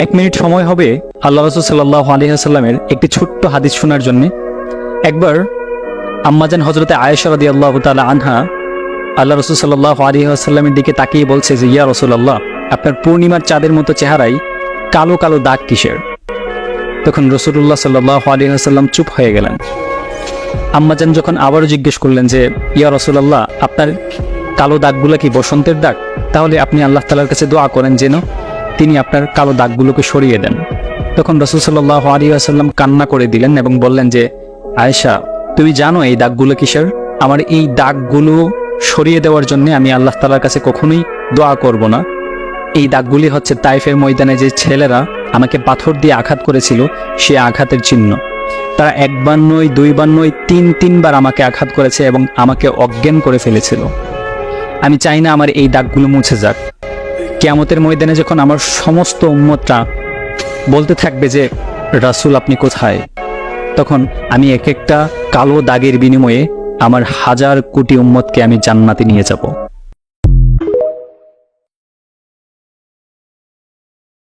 এক মিনিট সময় হবে আল্লাহ রাসূল সাল্লাল্লাহু আলাইহি ওয়াসাল্লামের একটি ছোট্ট হাদিস শোনার জন্য। একবার আম্মাজান হযরতে আয়েশা রাদিয়াল্লাহু তাআলা আনহা আল্লাহ রাসূল সাল্লাল্লাহু আলাইহি ওয়াসাল্লামের দিকে তাকিয়ে বলছে যে, ইয়া রাসূলুল্লাহ, আপনার পূর্ণিমার চাঁদের মতো চেহারায় কালো কালো দাগ কিসের? তখন রাসূলুল্লাহ সাল্লাল্লাহু আলাইহি ওয়াসাল্লাম চুপ হয়ে গেলেন। আম্মাজান যখন আবারও জিজ্ঞেস করলেন যে, ইয়া রাসূলুল্লাহ, আপনার কালো দাগগুলো কি বসন্তের দাগ? তাহলে আপনি আল্লাহ তাআলার কাছে দোয়া করেন যেন তিনি আপনার কালো দাগগুলোকে সরিয়ে দেন। তখন রাসূল সাল্লাল্লাহু আলাইহি ওয়াসাল্লাম কান্না করে দিলেন এবং বললেন যে, আয়েশা, তুমি জানো এই দাগগুলো কিসের? আমার এই দাগগুলো সরিয়ে দেওয়ার জন্য আমি আল্লাহ তাআলার কাছে কখনোই দোয়া করব না। এই দাগগুলি হচ্ছে তাইফের ময়দানে যে ছেলেরা আমাকে পাথর দিয়ে আঘাত করেছিল, সে আঘাতের চিহ্ন। তারা একবার নয়, দুইবার নয়, তিনবার আমাকে আঘাত করেছে এবং আমাকে অজ্ঞান করে ফেলেছিল। আমি চাই না আমার এই দাগগুলো মুছে যাক। কিয়ামতের ময়দানে যখন আমার সমস্ত উম্মতরা বলতে থাকবে যে, রাসূল আপনি কোথায়, তখন আমি এক একটা কালো দাগের বিনিময়ে আমার হাজার কোটি উম্মতকে আমি জান্নাতে নিয়ে যাব।